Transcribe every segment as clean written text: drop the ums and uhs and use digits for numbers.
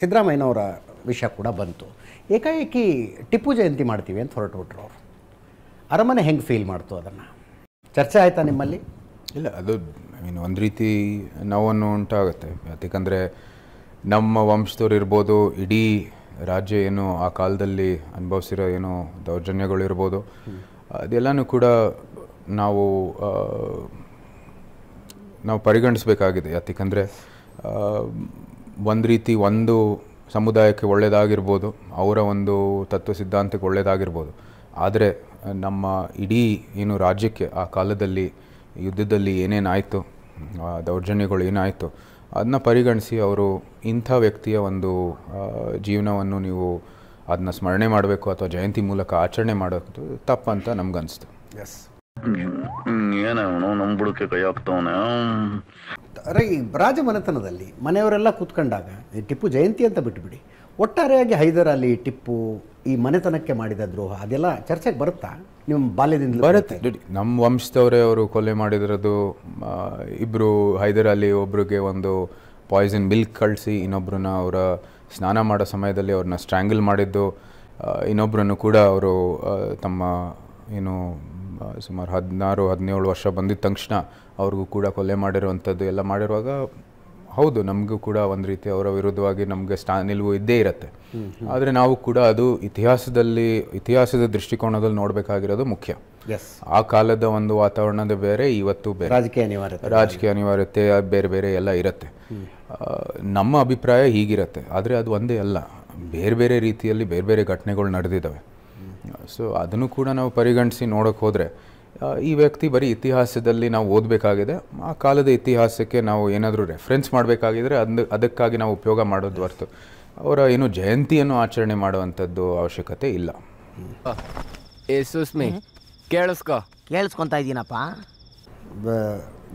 ಸಿದ್ದರಾಮಯ್ಯನವರ ವಿಷಯ ಕೂಡ ಬಂತು. ಏಕಾಏಕಿ ಟಿಪ್ಪು ಜಯಂತಿ ಮಾಡ್ತೀವಿ ಅಂತ ಹೊರಟುಬಿಟ್ರು ಅವರು. ಅರಮನೆ ಹೆಂಗೆ ಫೀಲ್ ಮಾಡ್ತು ಅದನ್ನು? ಚರ್ಚೆ ಆಯಿತಾ ನಿಮ್ಮಲ್ಲಿ? ಇಲ್ಲ, ಅದು ಒಂದು ರೀತಿ ನೋವನ್ನು ಉಂಟಾಗುತ್ತೆ. ಯಾಕಂದರೆ ನಮ್ಮ ವಂಶದವ್ರು ಇರ್ಬೋದು, ಇಡೀ ರಾಜ್ಯ ಏನು ಆ ಕಾಲದಲ್ಲಿ ಅನುಭವಿಸಿರೋ ಏನೋ ದೌರ್ಜನ್ಯಗಳಿರ್ಬೋದು, ಅದೆಲ್ಲನೂ ಕೂಡ ನಾವು ಪರಿಗಣಿಸಬೇಕಾಗಿದೆ. ಯಾಕಂದರೆ ಒಂದು ರೀತಿ ಒಂದು ಸಮುದಾಯಕ್ಕೆ ಒಳ್ಳೆಯದಾಗಿರ್ಬೋದು, ಅವರ ಒಂದು ತತ್ವ ಸಿದ್ಧಾಂತಕ್ಕೆ ಒಳ್ಳೆಯದಾಗಿರ್ಬೋದು, ಆದರೆ ನಮ್ಮ ಇಡೀ ಏನು ರಾಜ್ಯಕ್ಕೆ ಆ ಕಾಲದಲ್ಲಿ ಯುದ್ಧದಲ್ಲಿ ಏನೇನಾಯಿತು, ದೌರ್ಜನ್ಯಗಳು ಏನಾಯಿತು, ಅದನ್ನ ಪರಿಗಣಿಸಿ ಅವರು ಇಂಥ ವ್ಯಕ್ತಿಯ ಒಂದು ಜೀವನವನ್ನು ನೀವು ಅದನ್ನ ಸ್ಮರಣೆ ಮಾಡಬೇಕು ಅಥವಾ ಜಯಂತಿ ಮೂಲಕ ಆಚರಣೆ ಮಾಡೋದು ತಪ್ಪಂತ ನಮ್ಗನ್ನಿಸ್ತು. ಎಸ್, ಏನವನು ನಮ್ಮ ಬುಡಕ್ಕೆ ಕೈ ಹಾಕ್ತವನ. ಈ ರಾಜಮನೆತನದಲ್ಲಿ ಮನೆಯವರೆಲ್ಲ ಕೂತ್ಕೊಂಡಾಗ ಈ ಟಿಪ್ಪು ಜಯಂತಿ ಅಂತ ಬಿಟ್ಟುಬಿಡಿ, ಒಟ್ಟಾರೆಯಾಗಿ ಹೈದರ್ ಅಲಿ, ಟಿಪ್ಪು ಈ ಮನೆತನಕ್ಕೆ ಮಾಡಿದ ದ್ರೋಹ ಅದೆಲ್ಲ ಚರ್ಚೆಗೆ ಬರುತ್ತಾ ನಿಮ್ಮ ಬಾಲ್ಯದಿಂದ? ಬರುತ್ತೆ. ನಮ್ಮ ವಂಶದವರೇ ಅವರು ಕೊಲೆ ಮಾಡಿದಿರೋದು. ಇಬ್ಬರು ಹೈದರ್ ಅಲಿ ಒಬ್ರಿಗೆ ಒಂದು ಪಾಯ್ಸನ್ ಮಿಲ್ಕ್ ಕಳಿಸಿ ಇನ್ನೊಬ್ಬರನ್ನ ಅವರ ಸ್ನಾನ ಮಾಡೋ ಸಮಯದಲ್ಲಿ ಅವ್ರನ್ನ ಸ್ಟ್ರ್ಯಾಂಗಲ್ ಮಾಡಿದ್ದು, ಇನ್ನೊಬ್ಬರನ್ನು ಕೂಡ ಅವರು ತಮ್ಮ ಏನು ಸುಮಾರು 16-17 ವರ್ಷ ಬಂದಿದ್ದ ತಕ್ಷಣ ಅವ್ರಿಗೂ ಕೂಡ ಕೊಲೆ ಮಾಡಿರುವಂಥದ್ದು ಎಲ್ಲ ಮಾಡಿರುವಾಗ, ಹೌದು ನಮಗೂ ಕೂಡ ಒಂದು ರೀತಿ ಅವರ ವಿರುದ್ಧವಾಗಿ ನಮಗೆ ನಿಲುವು ಇದ್ದೇ ಇರುತ್ತೆ. ಆದರೆ ನಾವು ಕೂಡ ಅದು ಇತಿಹಾಸದ ದೃಷ್ಟಿಕೋನದಲ್ಲಿ ನೋಡಬೇಕಾಗಿರೋದು ಮುಖ್ಯ. ಆ ಕಾಲದ ಒಂದು ವಾತಾವರಣದ ಬೇರೆ, ಇವತ್ತು ಬೇರೆ, ರಾಜಕೀಯ ಅನಿವಾರ್ಯತೆ ಬೇರೆ ಬೇರೆ ಎಲ್ಲ ಇರುತ್ತೆ. ನಮ್ಮ ಅಭಿಪ್ರಾಯ ಹೀಗಿರುತ್ತೆ. ಆದರೆ ಅದು ಒಂದೇ ಅಲ್ಲ, ಬೇರೆ ಬೇರೆ ರೀತಿಯಲ್ಲಿ ಬೇರೆ ಬೇರೆ ಘಟನೆಗಳು ನಡೆದಿದ್ದಾವೆ. ಸೊ ಅದನ್ನು ಕೂಡ ನಾವು ಪರಿಗಣಿಸಿ ನೋಡೋಕೆ ಹೋದರೆ ಈ ವ್ಯಕ್ತಿ ಬರೀ ಇತಿಹಾಸದಲ್ಲಿ ನಾವು ಓದಬೇಕಾಗಿದೆ. ಆ ಕಾಲದ ಇತಿಹಾಸಕ್ಕೆ ನಾವು ಏನಾದರೂ ರೆಫರೆನ್ಸ್ ಮಾಡಬೇಕಾಗಿದ್ರೆ ಅದಕ್ಕಾಗಿ ನಾವು ಉಪಯೋಗ ಮಾಡೋದು ಹೊರತು ಅವರ ಏನು ಜಯಂತಿಯನ್ನು ಆಚರಣೆ ಮಾಡುವಂಥದ್ದು ಅವಶ್ಯಕತೆ ಇಲ್ಲ. ಕೇಳಿಸ್ಕೊತಾ ಇದ್ದೀನಪ್ಪ.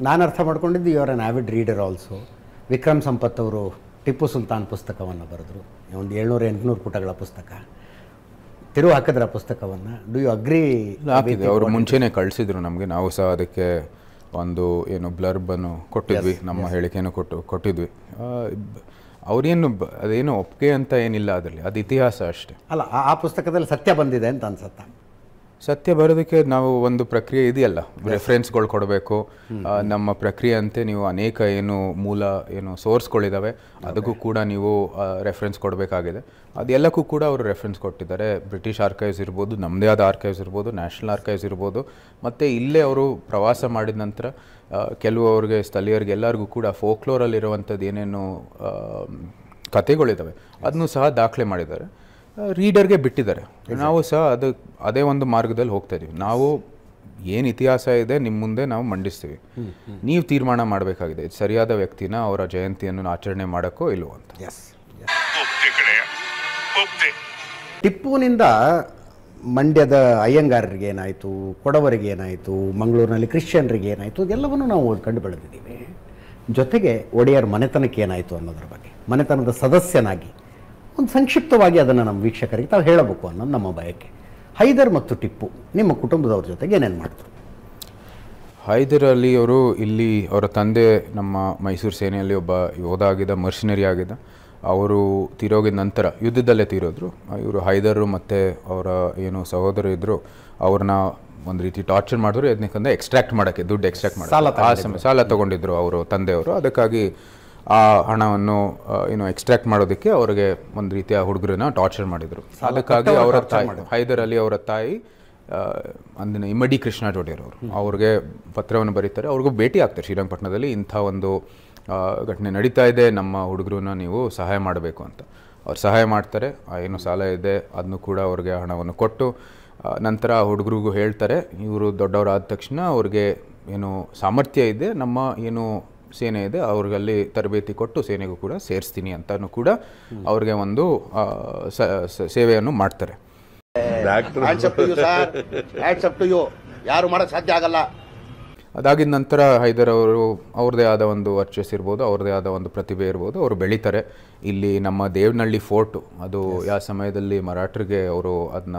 ನಾನು ಅರ್ಥ ಮಾಡ್ಕೊಂಡಿದ್ದು ಇವರ ಆವಿಡ್ ರೀಡರ್ ಆಲ್ಸೋ. ವಿಕ್ರಮ್ ಸಂಪತ್ ಅವರು ಟಿಪ್ಪು ಸುಲ್ತಾನ್ ಪುಸ್ತಕವನ್ನು ಬರೆದರು, ಒಂದು 700-800 ಪುಟಗಳ ಪುಸ್ತಕ. ತಿರುವು ಹಾಕಿದ್ರ ಪುಸ್ತಕವನ್ನು. Do you agree? ಹಾಕಿದೆ, ಅವರು ಮುಂಚೆನೇ ಕಳಿಸಿದ್ರು ನಮಗೆ. ನಾವು ಸಹ ಅದಕ್ಕೆ ಒಂದು ಏನು ಬ್ಲರ್ಬನ್ನು ಕೊಟ್ಟಿದ್ವಿ, ನಮ್ಮ ಹೇಳಿಕೆಯನ್ನು ಕೊಟ್ಟಿದ್ವಿ. ಅವರೇನು ಅದೇನು ಒಪ್ಪಿಗೆ ಅಂತ ಏನಿಲ್ಲ ಅದರಲ್ಲಿ, ಅದು ಇತಿಹಾಸ ಅಷ್ಟೇ. ಅಲ್ಲ, ಆ ಪುಸ್ತಕದಲ್ಲಿ ಸತ್ಯ ಬಂದಿದೆ ಅಂತ ಅನ್ಸುತ್ತಾ? ಸತ್ಯ ಬರೋದಕ್ಕೆ ನಾವು ಒಂದು ಪ್ರಕ್ರಿಯೆ ಇದೆಯಲ್ಲ, ರೆಫರೆನ್ಸ್ಗಳು ಕೊಡಬೇಕು. ನಮ್ಮ ಪ್ರಕ್ರಿಯೆ ಅಂತೆ ನೀವು ಅನೇಕ ಮೂಲ ಸೋರ್ಸ್ಗಳಿದ್ದಾವೆ, ಅದಕ್ಕೂ ಕೂಡ ನೀವು ರೆಫರೆನ್ಸ್ ಕೊಡಬೇಕಾಗಿದೆ. ಅದೆಲ್ಲಕ್ಕೂ ಕೂಡ ಅವರು ರೆಫರೆನ್ಸ್ ಕೊಟ್ಟಿದ್ದಾರೆ. ಬ್ರಿಟಿಷ್ ಆರ್ಕೈವ್ಸ್ ಇರ್ಬೋದು, ನಮ್ಮದೇ ಆದ ಆರ್ಕೈವ್ಸ್ ಇರ್ಬೋದು, ನ್ಯಾಷನಲ್ ಆರ್ಕೈವ್ಸ್ ಇರ್ಬೋದು, ಮತ್ತು ಇಲ್ಲೇ ಅವರು ಪ್ರವಾಸ ಮಾಡಿದ ನಂತರ ಕೆಲವು ಅವ್ರಿಗೆ ಸ್ಥಳೀಯರಿಗೆ ಎಲ್ಲರಿಗೂ ಕೂಡ ಫೋಕ್ಲೋರಲ್ಲಿರುವಂಥದ್ದು ಏನೇನು ಕಥೆಗಳಿದ್ದಾವೆ ಅದನ್ನು ಸಹ ದಾಖಲೆ ಮಾಡಿದ್ದಾರೆ, ರೀಡರ್ಗೆ ಬಿಟ್ಟಿದ್ದಾರೆ. ನಾವು ಸಹ ಅದೇ ಒಂದು ಮಾರ್ಗದಲ್ಲಿ ಹೋಗ್ತಾ ಇದ್ದೀವಿ. ನಾವು ಏನು ಇತಿಹಾಸ ಇದೆ ನಿಮ್ಮ ಮುಂದೆ ನಾವು ಮಂಡಿಸ್ತೀವಿ, ನೀವು ತೀರ್ಮಾನ ಮಾಡಬೇಕಾಗಿದೆ ಸರಿಯಾದ ವ್ಯಕ್ತಿನ ಅವರ ಜಯಂತಿಯನ್ನು ಆಚರಣೆ ಮಾಡೋಕ್ಕೋ ಇಲ್ವೋ ಅಂತ. ಟಿಪ್ಪುನಿಂದ ಮಂಡ್ಯದ ಅಯ್ಯಂಗಾರರಿಗೆ ಏನಾಯಿತು, ಕೊಡವರಿಗೆ ಏನಾಯಿತು, ಮಂಗಳೂರಿನಲ್ಲಿ ಕ್ರಿಶ್ಚಿಯನ್ರಿಗೆ ಏನಾಯಿತು, ಅದೆಲ್ಲವನ್ನು ನಾವು ಓದ್ಕೊಂಡು ಬೆಳೆದಿದ್ದೀವಿ. ಜೊತೆಗೆ ಒಡೆಯರ್ ಮನೆತನಕ್ಕೆ ಏನಾಯಿತು ಅನ್ನೋದ್ರ ಬಗ್ಗೆ ಮನೆತನದ ಸದಸ್ಯನಾಗಿ ಒಂದು ಸಂಕ್ಷಿಪ್ತವಾಗಿ ಅದನ್ನು ನಮ್ಮ ವೀಕ್ಷಕರಿಗೆ ತಾವು ಹೇಳಬೇಕು ಅನ್ನೋದು ನಮ್ಮ ಬಯಕೆ. ಹೈದರ್ ಮತ್ತು ಟಿಪ್ಪು ನಿಮ್ಮ ಕುಟುಂಬದವ್ರ ಜೊತೆಗೆ ಏನೇನು ಮಾಡಿದ್ರು? ಹೈದರ್ ಅಲಿ ಅವರು ಇಲ್ಲಿ ಅವರ ತಂದೆ ನಮ್ಮ ಮೈಸೂರು ಸೇನೆಯಲ್ಲಿ ಒಬ್ಬ ಯೋಧ ಆಗಿದ್ದ, ಮರ್ಷನರಿ ಆಗಿದ್ದ. ಅವರು ತೀರೋಗಿದ ನಂತರ ಯುದ್ಧದಲ್ಲೇ ತೀರೋದ್ರು. ಇವರು ಹೈದರು ಮತ್ತು ಅವರ ಏನು ಸಹೋದರ ಇದ್ದರು, ಅವ್ರನ್ನ ಒಂದು ರೀತಿ ಟಾರ್ಚರ್ ಮಾಡಿದ್ರು. ಯಾಕಂದರೆ ಎಕ್ಸ್ಟ್ರಾಕ್ಟ್ ಮಾಡೋಕ್ಕೆ, ದುಡ್ಡು ಎಕ್ಸ್ಟ್ರಾಕ್ಟ್ ಮಾಡೋಕ್ಕೆ ಸಾಲ ತೊಗೊಂಡಿದ್ರು ಅವರು ತಂದೆಯವರು. ಅದಕ್ಕಾಗಿ ಆ ಹಣವನ್ನು ಎಕ್ಸ್ಟ್ರಾಕ್ಟ್ ಮಾಡೋದಕ್ಕೆ ಅವರಿಗೆ ಒಂದು ರೀತಿಯ ಹುಡುಗರನ್ನ ಟಾರ್ಚರ್ ಮಾಡಿದರು. ಅದಕ್ಕಾಗಿ ಅವರ ತಾಯಿ ಹೈದರ್ ಅಲಿ ಅವರ ತಾಯಿ ಅಂದಿನ ಇಮ್ಮಡಿ ಕೃಷ್ಣ ಜೋಡಿಯರ್ ಅವರು ಅವ್ರಿಗೆ ಪತ್ರವನ್ನು ಬರೀತಾರೆ. ಅವ್ರಿಗೂ ಭೇಟಿ ಆಗ್ತಾರೆ ಶ್ರೀರಂಗಪಟ್ಟಣದಲ್ಲಿ, ಇಂಥ ಒಂದು ಘಟನೆ ನಡೀತಾ ಇದೆ, ನಮ್ಮ ಹುಡುಗರನ್ನ ನೀವು ಸಹಾಯ ಮಾಡಬೇಕು ಅಂತ. ಅವ್ರು ಸಹಾಯ ಮಾಡ್ತಾರೆ. ಏನು ಸಾಲ ಇದೆ ಅದನ್ನು ಕೂಡ ಅವ್ರಿಗೆ ಹಣವನ್ನು ಕೊಟ್ಟು ನಂತರ ಆ ಹುಡುಗರಿಗೂ ಹೇಳ್ತಾರೆ, ಇವರು ದೊಡ್ಡವರಾದ ತಕ್ಷಣ ಅವ್ರಿಗೆ ಏನು ಸಾಮರ್ಥ್ಯ ಇದೆ, ನಮ್ಮ ಏನು ಸೇನೆ ಇದೆ ಅವ್ರಿಗಲ್ಲಿ ತರಬೇತಿ ಕೊಟ್ಟು ಸೇನೆಗೂ ಕೂಡ ಸೇರಿಸ್ತೀನಿ ಅಂತಲೂ ಕೂಡ ಅವ್ರಿಗೆ ಒಂದು ಸೇವೆಯನ್ನು ಮಾಡ್ತಾರೆ. ಯಾರು ಮಾಡೋಕ್ಕೆ ಸಾಧ್ಯ ಆಗಲ್ಲ. ಅದಾಗಿದ ನಂತರ ಹೈದರ್ ಅವರು ಅವ್ರದ್ದೇ ಆದ ಒಂದು ವರ್ಚಸ್ ಇರ್ಬೋದು, ಅವ್ರದ್ದೇ ಆದ ಒಂದು ಪ್ರತಿಭೆ ಇರ್ಬೋದು, ಅವರು ಬೆಳೀತಾರೆ. ಇಲ್ಲಿ ನಮ್ಮ ದೇವನಹಳ್ಳಿ ಫೋರ್ಟು, ಅದು ಯಾವ ಸಮಯದಲ್ಲಿ ಮರಾಠರಿಗೆ ಅವರು ಅದನ್ನ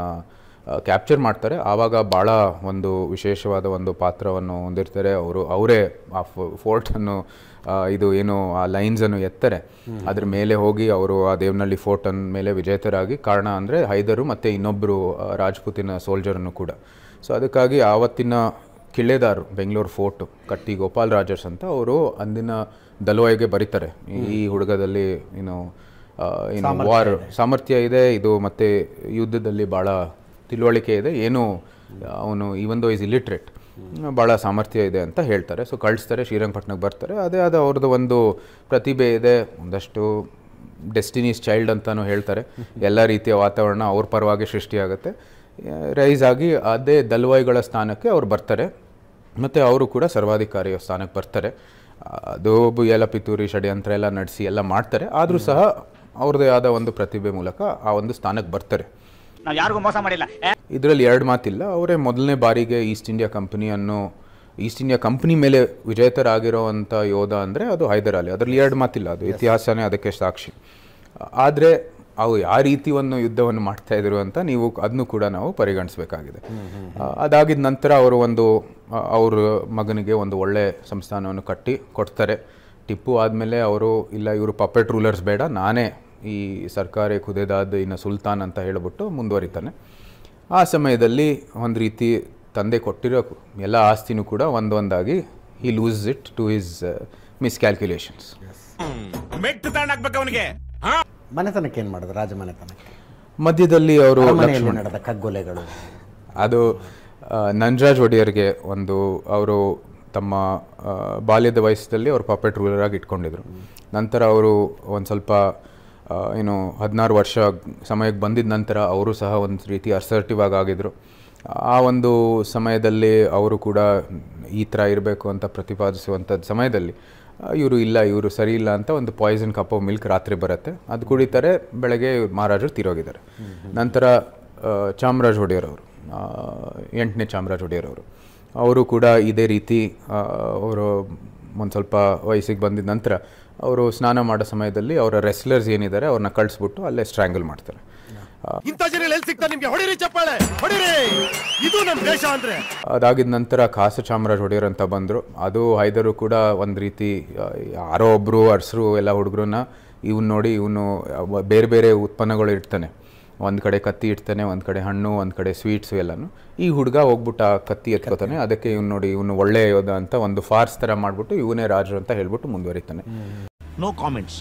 ಕ್ಯಾಪ್ಚರ್ ಮಾಡ್ತಾರೆ. ಆವಾಗ ಭಾಳ ಒಂದು ವಿಶೇಷವಾದ ಒಂದು ಪಾತ್ರವನ್ನು ಹೊಂದಿರ್ತಾರೆ. ಅವರೇ ಆ ಫೋರ್ಟನ್ನು ಇದು ಏನು ಆ ಲೈನ್ಸನ್ನು ಎತ್ತಾರೆ, ಅದ್ರ ಮೇಲೆ ಹೋಗಿ ಅವರು ಆ ದೇವನಹಳ್ಳಿ ಫೋರ್ಟನ್ ಮೇಲೆ ವಿಜೇತರಾಗಿ. ಕಾರಣ ಅಂದರೆ ಹೈದರು ಮತ್ತು ಇನ್ನೊಬ್ಬರು ರಾಜ್ಪೂತಿನ ಸೋಲ್ಜರನ್ನು ಕೂಡ. ಸೊ ಅದಕ್ಕಾಗಿ ಆವತ್ತಿನ ಕಿಳ್ಳೆದಾರರು ಬೆಂಗಳೂರು ಫೋರ್ಟು ಕಟ್ಟಿ ಗೋಪಾಲ್ ರಾಜರ್ಸ್ ಅಂತ ಅವರು ಅಂದಿನ ದಲವಾಯಿಗೆ ಬರೀತಾರೆ, ಈ ಹುಡುಗದಲ್ಲಿ ಏನು ವಾರ್ ಸಾಮರ್ಥ್ಯ ಇದೆ, ಇದು ಮತ್ತು ಯುದ್ಧದಲ್ಲಿ ಭಾಳ ತಿಳುವಳಿಕೆ ಇದೆ, ಏನು ಅವನು ಈವನ್ ದೋ ಈಸ್ ಇಲಿಟ್ರೇಟ್, ಭಾಳ ಸಾಮರ್ಥ್ಯ ಇದೆ ಅಂತ ಹೇಳ್ತಾರೆ. ಸೊ ಕಳಿಸ್ತಾರೆ, ಶ್ರೀರಂಗಪಟ್ಟಣಕ್ಕೆ ಬರ್ತಾರೆ. ಅದೇ ಆದ ಅವ್ರದ್ದು ಒಂದು ಪ್ರತಿಭೆ ಇದೆ, ಒಂದಷ್ಟು ಡೆಸ್ಟಿನೀಸ್ ಚೈಲ್ಡ್ ಅಂತಲೂ ಹೇಳ್ತಾರೆ. ಎಲ್ಲ ರೀತಿಯ ವಾತಾವರಣ ಅವ್ರ ಪರವಾಗಿ ಸೃಷ್ಟಿಯಾಗುತ್ತೆ. ರೈಸ್ ಆಗಿ ಅದೇ ದಲ್ವಾಯಿಗಳ ಸ್ಥಾನಕ್ಕೆ ಅವ್ರು ಬರ್ತಾರೆ ಮತ್ತು ಅವರು ಕೂಡ ಸರ್ವಾಧಿಕಾರಿಯ ಸ್ಥಾನಕ್ಕೆ ಬರ್ತಾರೆ. ಅದು ಎಲ್ಲ ಪಿತೂರಿ ಷಡ್ಯಂತ್ರ ಎಲ್ಲ ನಡೆಸಿ ಎಲ್ಲ ಮಾಡ್ತಾರೆ. ಆದರೂ ಸಹ ಅವ್ರದ್ದೇ ಆದ ಒಂದು ಪ್ರತಿಭೆ ಮೂಲಕ ಆ ಒಂದು ಸ್ಥಾನಕ್ಕೆ ಬರ್ತಾರೆ. ನಾವು ಯಾರಿಗೂ ಮೋಸ ಮಾಡಿಲ್ಲ. ಇದರಲ್ಲಿ ಎರಡು ಮಾತಿಲ್ಲ. ಅವರೇ ಮೊದಲನೇ ಬಾರಿಗೆ ಈಸ್ಟ್ ಇಂಡಿಯಾ ಕಂಪನಿ ಮೇಲೆ ವಿಜೇತರಾಗಿರೋವಂಥ ಯೋಧ ಅಂದರೆ ಅದು ಹೈದರ್ ಅಲಿ. ಅದರಲ್ಲಿ ಎರಡು ಮಾತಿಲ್ಲ, ಅದು ಇತಿಹಾಸನೇ ಅದಕ್ಕೆ ಸಾಕ್ಷಿ. ಆದರೆ ಅವು ಯಾವ ರೀತಿ ಒಂದು ಯುದ್ಧವನ್ನು ಮಾಡ್ತಾಯಿದ್ರು ಅಂತ ನೀವು ಅದನ್ನು ಕೂಡ ನಾವು ಪರಿಗಣಿಸಬೇಕಾಗಿದೆ. ಅದಾಗಿದ ನಂತರ ಅವರು ಅವ್ರ ಮಗನಿಗೆ ಒಂದು ಒಳ್ಳೆಯ ಸಂಸ್ಥಾನವನ್ನು ಕಟ್ಟಿ ಕೊಡ್ತಾರೆ. ಟಿಪ್ಪು ಆದಮೇಲೆ ಅವರು ಇಲ್ಲ, ಇವರು ಪಪೆಟ್ ರೂಲರ್ಸ್ ಬೇಡ, ನಾನೇ ಈ ಸರ್ಕಾರಿ ಖುದೇದಾದ್ ಇನ್ನು ಸುಲ್ತಾನ್ ಅಂತ ಹೇಳಿಬಿಟ್ಟು ಮುಂದುವರಿತಾನೆ. ಆ ಸಮಯದಲ್ಲಿ ಒಂದು ರೀತಿ ತಂದೆ ಕೊಟ್ಟಿರೋ ಎಲ್ಲ ಆಸ್ತಿನೂ ಕೂಡ ಒಂದೊಂದಾಗಿ ಹಿ ಲೂಸ್ ಇಟ್ ಟು ಹಿಸ್ ಮಿಸ್ಕ್ಯಾಲ್ಕ್ಯುಲೇಷನ್ಸ್. ಮನೆತನಕ್ಕೆ ಏನು ಮಾಡಿದ್ರು? ರಾಜಮನೆತನಕ್ಕೆ ಮಧ್ಯದಲ್ಲಿ ಅವರು ನಡೆದ ಕಗ್ಗೊಲೆಗಳು, ಅದು ನಂಜರಾಜ್ ಒಡೆಯರ್ಗೆ ಅವರು ತಮ್ಮ ಬಾಲ್ಯದ ವಯಸ್ಸಲ್ಲಿ ಅವರು ಪಪೆಟ್ ರೂಲರಾಗಿ ಇಟ್ಕೊಂಡಿದ್ರು. ನಂತರ ಅವರು ಒಂದು ಸ್ವಲ್ಪ 16 ವರ್ಷ ಸಮಯಕ್ಕೆ ಬಂದಿದ್ದ ನಂತರ ಅವರು ಸಹ ಒಂದು ರೀತಿ ಅಸರ್ಟಿವ್ ಆಗಿದ್ರು. ಆ ಒಂದು ಸಮಯದಲ್ಲಿ ಅವರು ಕೂಡ ಈ ಥರ ಇರಬೇಕು ಅಂತ ಪ್ರತಿಪಾದಿಸುವಂಥದ್ದು ಸಮಯದಲ್ಲಿ ಇವರು ಸರಿ ಇಲ್ಲ ಅಂತ ಒಂದು ಪಾಯ್ಸನ್ ಕಪ್ ಆಫ್ ಮಿಲ್ಕ್ ರಾತ್ರಿ ಬರುತ್ತೆ, ಅದು ಕುಡಿತಾರೆ. ಬೆಳಗ್ಗೆ ಮಹಾರಾಜರು ತೀರೋಗಿದ್ದಾರೆ. ನಂತರ ಚಾಮರಾಜ ಒಡೆಯರ್ ಅವರು, 8ನೇ ಚಾಮರಾಜ ಒಡೆಯರ್ ಅವರು ಕೂಡ ಇದೇ ರೀತಿ ಅವರು ಒಂದು ಸ್ವಲ್ಪ ವಯಸ್ಸಿಗೆ ಬಂದಿದ್ದ ನಂತರ ಅವರು ಸ್ನಾನ ಮಾಡೋ ಸಮಯದಲ್ಲಿ ಅವರ ರೆಸ್ಲರ್ಸ್ ಏನಿದ್ದಾರೆ ಅವ್ರನ್ನ ಕಳಿಸ್ಬಿಟ್ಟು ಅಲ್ಲೇ ಸ್ಟ್ರ್ಯಾಂಗಲ್ ಮಾಡ್ತಾರೆ. ಅದಾಗಿದ ನಂತರ ಖಾಸ ಚಾಮರಾಜ ಒಡೆಯರ್ ಅಂತ ಬಂದರು. ಅದು ಹೈದರು ಕೂಡ ಒಂದು ರೀತಿ ಯಾರೋ ಒಬ್ಬರು ಅರಸರು ಎಲ್ಲ ಹುಡುಗರನ್ನ ನೋಡಿ ಇವನು ಬೇರೆ ಬೇರೆ ಉತ್ಪನ್ನಗಳು ಇಡ್ತಾನೆ. ಒಂದು ಕಡೆ ಕತ್ತಿ ಇಡ್ತಾನೆ, ಒಂದು ಕಡೆ ಹಣ್ಣು, ಒಂದು ಕಡೆ ಸ್ವೀಟ್ಸು ಎಲ್ಲನೂ. ಈ ಹುಡುಗ ಹೋಗ್ಬಿಟ್ಟು ಆ ಕತ್ತಿ ಎತ್ಕೋತಾನೆ. ಅದಕ್ಕೆ ಇವನು ಒಳ್ಳೆಯ ಯೋಧ ಅಂತ ಒಂದು ಫಾರ್ಸ್ ಥರ ಮಾಡಿಬಿಟ್ಟು ಇವನೇ ರಾಜರು ಅಂತ ಹೇಳ್ಬಿಟ್ಟು ಮುಂದುವರಿತಾನೆ. No comments.